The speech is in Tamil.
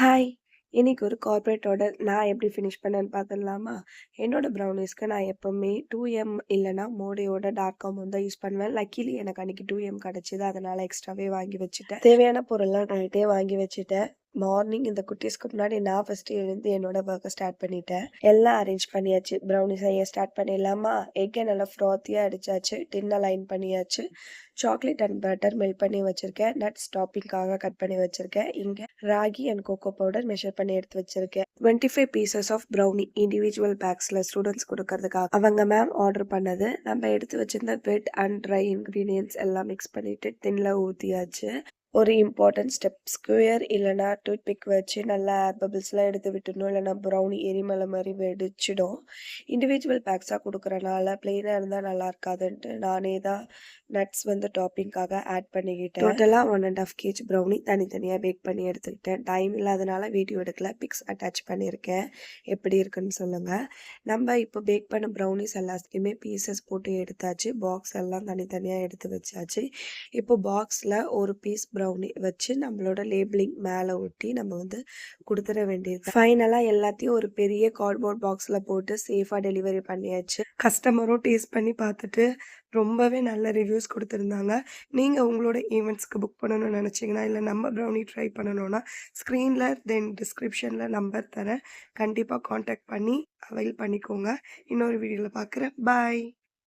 ஹாய்! இன்னைக்கு ஒரு கார்ப்பரேட் ஆர்டர் நான் எப்படி ஃபினிஷ் பண்ணேன்னு பார்த்துடலாமா? என்னோட ப்ரௌனீஸ்க்கு நான் எப்பவுமே 2M இல்லன்னா மோடியோட டார்க் காம்பவுண்ட் தான் யூஸ் பண்ணுவேன். லக்கிலி எனக்கு அன்னைக்கு 2M கிடைச்சது. அதனால எக்ஸ்ட்ராவே வாங்கி வச்சுட்டேன். தேவையான பொருள்லாம் நைட்டே வாங்கி வச்சுட்டேன். மார்னிங் இந்த குட்டீஸ்க்கு முன்னாடி நான் ஃபர்ஸ்ட்டு எழுந்து என்னோட ஒர்க்க ஸ்டார்ட் பண்ணிட்டேன். எல்லாம் அரேஞ்ச் பண்ணியாச்சு. ப்ரௌனி செய்ய ஸ்டார்ட் பண்ணிடலாமா? எக்க நல்லா ஃப்ராத்தியா அடிச்சாச்சு. டின்ன லைன் பண்ணியாச்சு. சாக்லேட் அண்ட் பட்டர் மெல்ட் பண்ணி வச்சிருக்கேன். நட்ஸ் டாப்பிங்காக கட் பண்ணி வச்சிருக்கேன். இங்க ராகி அண்ட் கோகோ பவுடர் மெஷர் பண்ணி எடுத்து வச்சிருக்கேன். 25 பீசஸ் ஆஃப் ப்ரௌனி இண்டிவிஜுவல் பேக்ஸ்ல ஸ்டூடெண்ட்ஸ் கொடுக்கறதுக்காக அவங்க மேம் ஆர்டர் பண்ணது. நம்ம எடுத்து வச்சிருந்த வெட் அண்ட் ட்ரை இன்கிரீடியன்ஸ் எல்லாம் மிக்ஸ் பண்ணிட்டு டின்ல ஊத்தியாச்சு. ஒரு இம்பார்ட்டன்ட் ஸ்டெப், ஸ்குயர் இல்லைனா டூத் பிக் வச்சு நல்லா ஏர் பபிள்ஸ்லாம் எடுத்து விட்டுடணும். இல்லைனா ப்ரௌனி எரிமலை மாதிரி வெடிச்சிடும். இண்டிவிஜுவல் பேக்ஸாக கொடுக்குறனால பிளெயினாக இருந்தால் நல்லா இருக்காதுன்ட்டு நானே தான் நட்ஸ் வந்து டாப்பிங்காக ஆட் பண்ணிக்கிட்டேன். டோட்டலாக 1.5 kg ப்ரௌனி தனித்தனியாக பேக் பண்ணி எடுத்துக்கிட்டேன். டைம் இல்லாதனால வீடியோ எடுக்கல, பிக்ஸ் அட்டாச் பண்ணியிருக்கேன். எப்படி இருக்குன்னு சொல்லுங்கள். நம்ம இப்போ பேக் பண்ண ப்ரௌனிஸ் எல்லாத்தையுமே பீசஸ் போட்டு எடுத்தாச்சு. பாக்ஸ் எல்லாம் தனித்தனியாக எடுத்து வச்சாச்சு. இப்போ பாக்ஸில் ஒரு பீஸ் ப்ரௌனி வச்சு நம்மளோட லேபிளிங் மேலே ஒட்டி நம்ம வந்து கொடுத்துட வேண்டியது. ஃபைனலாக எல்லாத்தையும் ஒரு பெரிய கார்ட்போர்ட் பாக்ஸில் போட்டு சேஃபாக டெலிவரி பண்ணியாச்சு. கஸ்டமரும் டேஸ்ட் பண்ணி பார்த்துட்டு ரொம்பவே நல்ல ரிவ்யூஸ் கொடுத்துருந்தாங்க. நீங்கள் உங்களோட ஈவெண்ட்ஸ்க்கு புக் பண்ணணும்னு நினச்சிங்கன்னா இல்லை நம்ம ப்ரௌனி ட்ரை பண்ணணும்னா ஸ்க்ரீனில் தென் டிஸ்கிரிப்ஷனில் நம்பர் தரேன். கண்டிப்பாக காண்டாக்ட் பண்ணி அவைல் பண்ணிக்கோங்க. இன்னொரு வீடியோவில் பார்க்குறேன். பாய்.